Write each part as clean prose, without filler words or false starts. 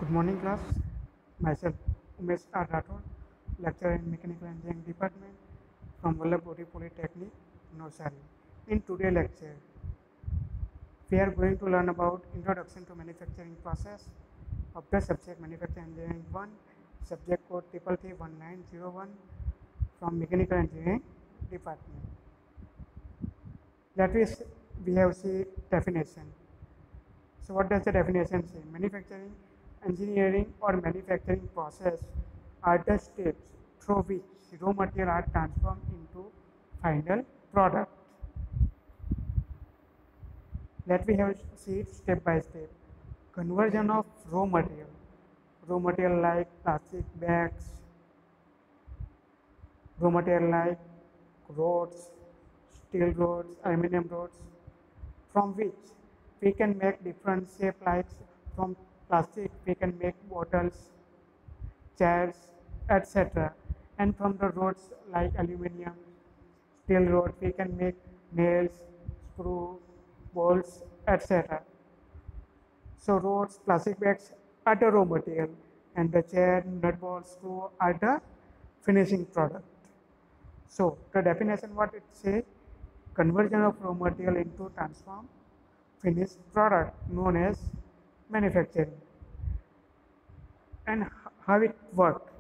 Good morning, class. Myself, Umesh R. Rathod, lecturer in Mechanical Engineering Department from Vallabhpuri Polytechnic, Navsari. In today's lecture, we are going to learn about Introduction to Manufacturing Process of the subject Manufacturing Engineering 1, subject code 3331901 from Mechanical Engineering Department. That is, we have see definition. So what does the definition say? Manufacturing, engineering or manufacturing process are the steps through which raw material are transformed into final product. Let we have see it step by step. Conversion of raw material like plastic bags, raw material like rods, steel rods, aluminum rods, from which we can make different shape, like from plastic we can make bottles, chairs, etc. And from the rods like aluminum, steel rod we can make nails, screw, bolts, etc. So rods, plastic bags are the raw material, and the chair, nut bolts, screw are the finishing product. So the definition what it says: conversion of raw material into transform finished product known as manufacturing. And how it works?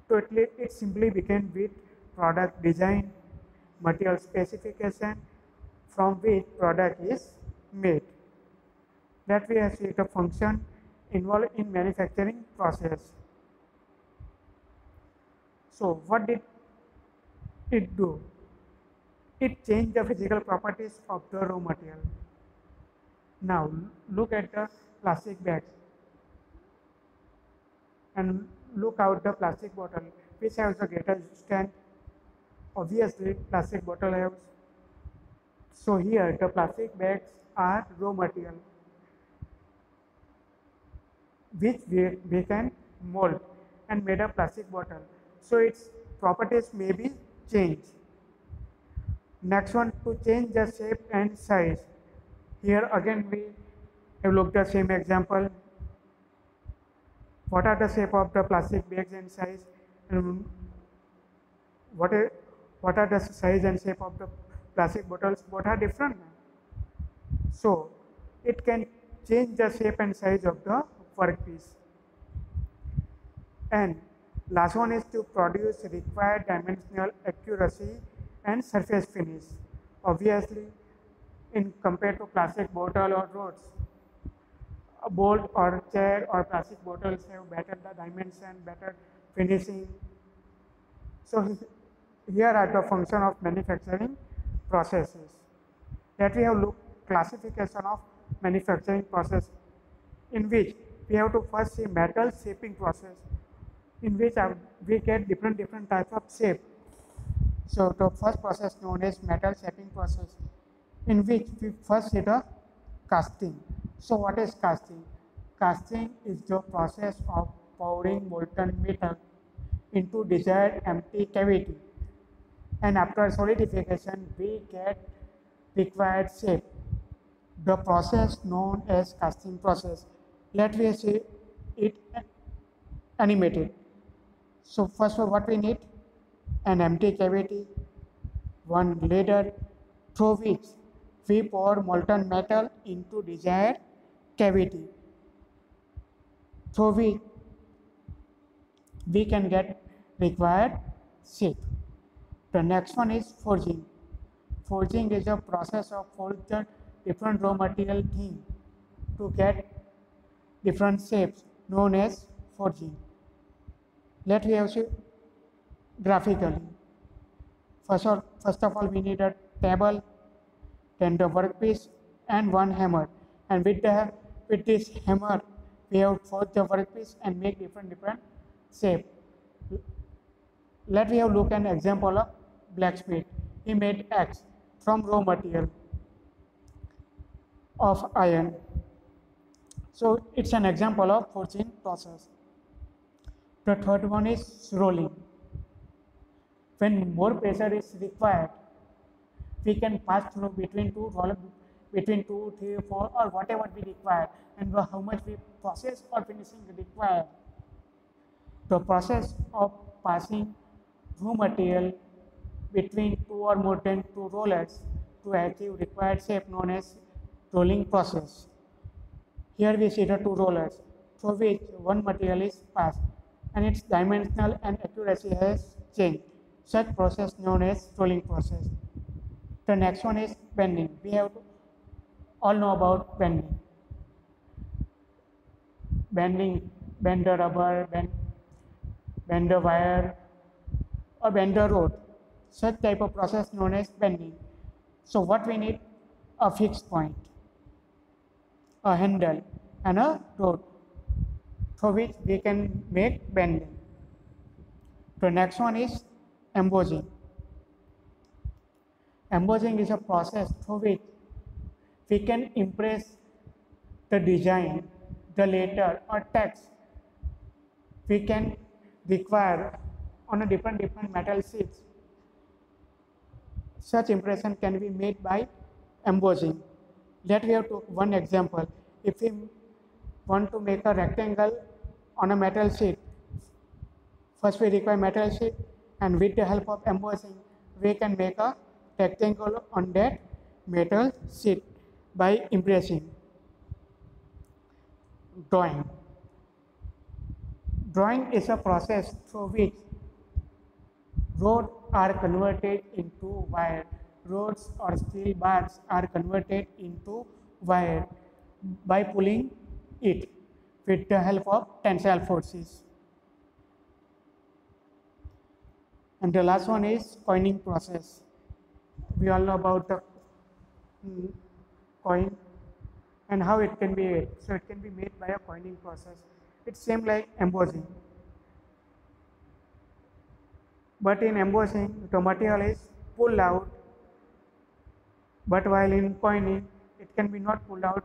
So it simply begins with product design, material specification from which product is made. That we see the function involved in manufacturing process. So what did it do? It changed the physical properties of the raw material. Now look at the plastic bags and look out the plastic bottle which has a greater strength. Obviously plastic bottle has. So here the plastic bags are raw material which we can mold and made a plastic bottle. So its properties may be changed. Next one, to change the shape and size. Here again we have looked at the same example. What are the shape of the plastic bags and size, and what are the size and shape of the plastic bottles? Both are different. So it can change the shape and size of the workpiece. And last one is to produce required dimensional accuracy and surface finish. Obviously, in compared to plastic bottle or rods, a bolt or chair or plastic bottles have better the dimension, better finishing. So here are the function of manufacturing processes. That we have looked classification of manufacturing process, in which we have to first see metal shaping process, in which we get different types of shape. So the first process known as metal shaping process, in which we first see the casting. So what is casting? Casting is the process of pouring molten metal into desired empty cavity, and after solidification we get required shape. The process known as casting process. Let me see it animated. So first of all, what we need? An empty cavity, one ladle through which we pour molten metal into desired cavity, through which we can get required shape. The next one is forging. Forging is a process of forge the different raw material thing to get different shapes, known as forging. Let me have see graphically. First of all, we need a table, then the workpiece, and one hammer. And with this hammer, we have forged the workpiece and make different shape. Let me have look an example of blacksmith. He made axe from raw material of iron. So it's an example of forging process. The third one is rolling. When more pressure is required, we can pass through between two between 2, 3, 4 or whatever we require, and how much we process or finishing require. The process of passing raw material between two or more than two rollers to achieve required shape known as rolling process. Here we see the two rollers through which one material is passed and its dimensional and accuracy has changed. Such process known as rolling process. The next one is bending. We have to all know about bending. Bend the rubber, bend the wire or bend the rod. Such type of process known as bending. So what we need? A fixed point, a handle and a rod through which we can make bending. The next one is embossing. Embossing is a process through which we can impress the design, the letter or text we can require on a different metal sheets. Such impression can be made by embossing. Let we have took one example. If we want to make a rectangle on a metal sheet, first we require metal sheet, and with the help of embossing we can make a rectangle on that metal sheet by impressing. Drawing. Drawing is a process through which rods are converted into wire. Rods or steel bars are converted into wire by pulling it with the help of tensile forces. And the last one is coining process. We all know about the coin and how it can be made. So it can be made by a coining process. It's same like embossing. But in embossing, the material is pulled out, but while in coining, it can be not pulled out,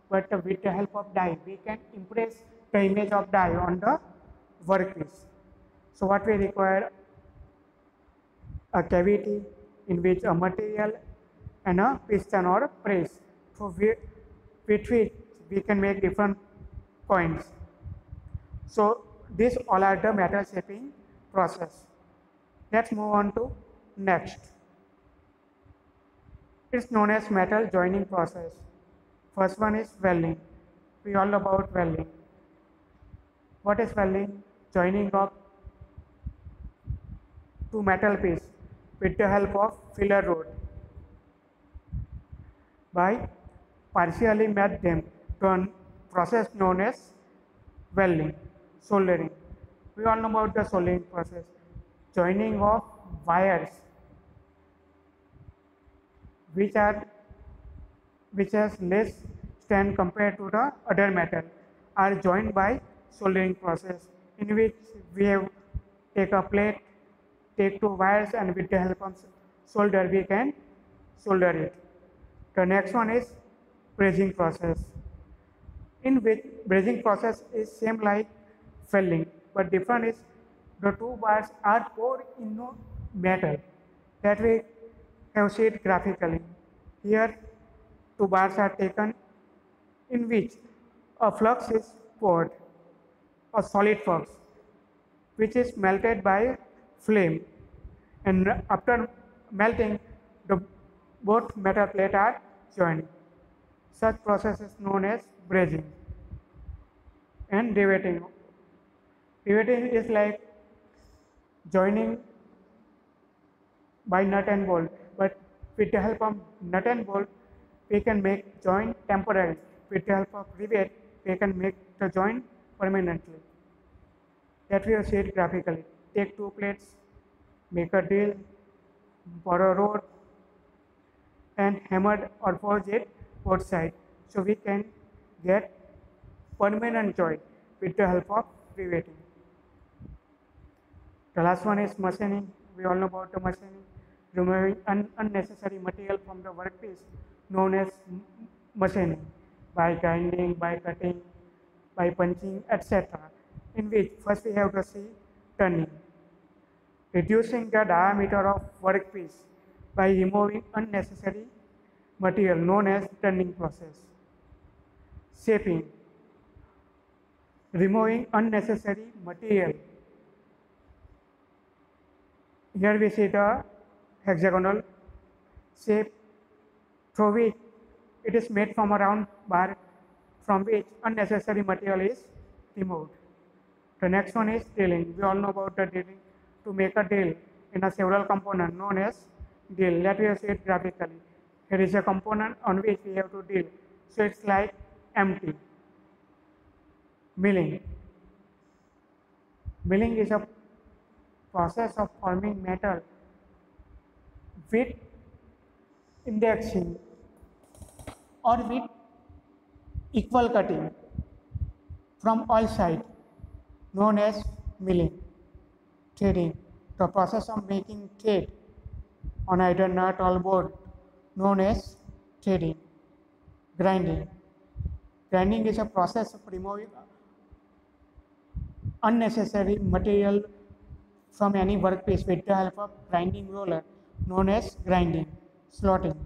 but with the help of die, we can impress the image of die on the workpiece. So what we require? A cavity in which a material and a piston or press, so with which we can make different coins. So these all are the metal shaping process. Let's move on to next. It's known as metal joining process. First one is welding. We all know about welding. What is welding? Joining of two metal pieces with the help of filler rod. By partially melt them to a process known as welding. Soldering. We all know about the soldering process. Joining of wires which has less strength compared to the other metal are joined by soldering process, in which we have take a plate, take two wires, and with the help of solder we can solder it. The next one is brazing process, in which brazing process is same like welding, but different is the two bars are poured in metal. That we have seen it graphically. Here two bars are taken in which a flux is poured, a solid flux, which is melted by flame, and after melting the both metal plates are joined. Such process is known as brazing. And riveting. Riveting is like joining by nut and bolt, but with the help of nut and bolt we can make joint temporary. With the help of rivet we can make the joint permanently. That we have said graphically. Take two plates, make a drill, borrow a rod, and hammer or forge it both sides, so we can get permanent joint with the help of riveting. The last one is machining. We all know about the machining, removing unnecessary material from the workpiece, known as machining, by grinding, by cutting, by punching, etc. In which first we have to see turning, reducing the diameter of workpiece by removing unnecessary material known as turning process. Shaping, removing unnecessary material. Here we see the hexagonal shape through which it is made from a round bar from which unnecessary material is removed. The next one is drilling. We all know about the drilling. To make a drill in a several component known as drill. Let us see it graphically. Here is a component on which we have to drill. So it's like empty. Milling. Milling is a process of forming metal with indexing or with equal cutting from all sides, known as milling. Threading, the process of making thread on either nut or bolt, known as threading. Grinding. Grinding is a process of removing unnecessary material from any workpiece with the help of grinding roller, known as grinding. Slotting.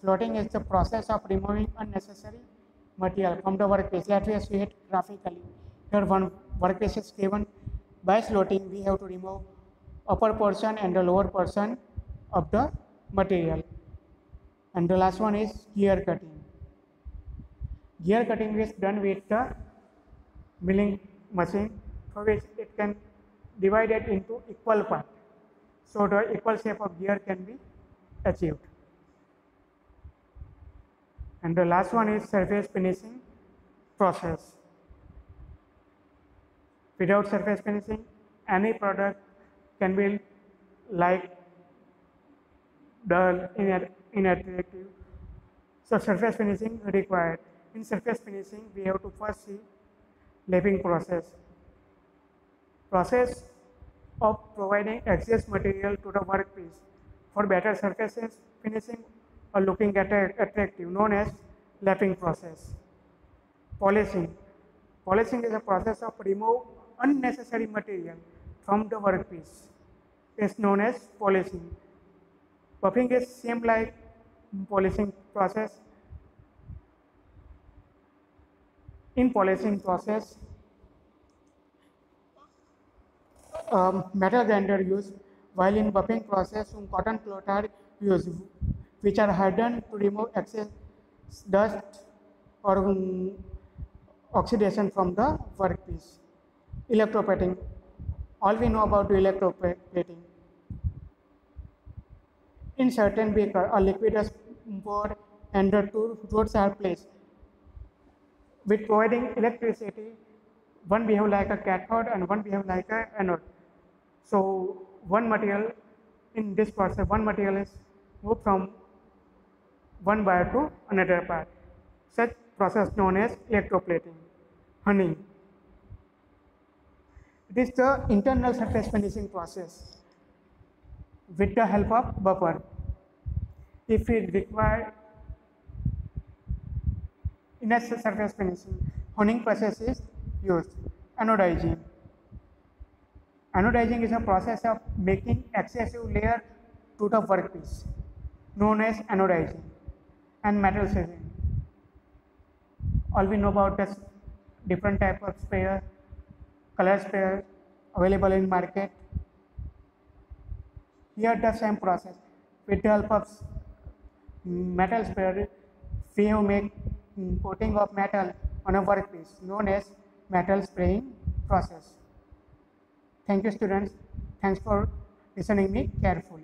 Slotting is the process of removing unnecessary material from the workpiece. Let us see it graphically. Here one workpiece is given. By slotting, we have to remove upper portion and the lower portion of the material. And the last one is gear cutting. Gear cutting is done with the milling machine, for which it can divide it into equal parts, so the equal shape of gear can be achieved. And the last one is surface finishing process. Without surface finishing, any product can be like dull, inattractive. So surface finishing required. In surface finishing, we have to first see lapping process. Process of providing excess material to the workpiece for better surfaces finishing or looking attractive, known as lapping process. Polishing. Polishing is a process of remove unnecessary material from the workpiece. It's known as polishing. Buffing is same like polishing process. In polishing process, metal grinder used, while in buffing process cotton cloth are used, which are hardened to remove excess dust or oxidation from the workpiece. Electroplating. All we know about electroplating. In certain beaker, a liquid is poured and the two rods are placed. With providing electricity, one behave like a cathode and one behave like a anode. So one material in this process, one material is moved from one wire to another part. Such process known as electroplating. Honing. It is the internal surface finishing process with the help of buffer. If we require inner surface finishing, honing process is used. Anodizing. Anodizing is a process of making excessive layer to the workpiece, known as anodizing. And metal sizing. All we know about this different type of sprayer, color sprayer available in market. Here the same process. With the help of metal sprayer, we have make coating of metal on a workpiece, known as metal spraying process. Thank you, students. Thanks for listening me carefully.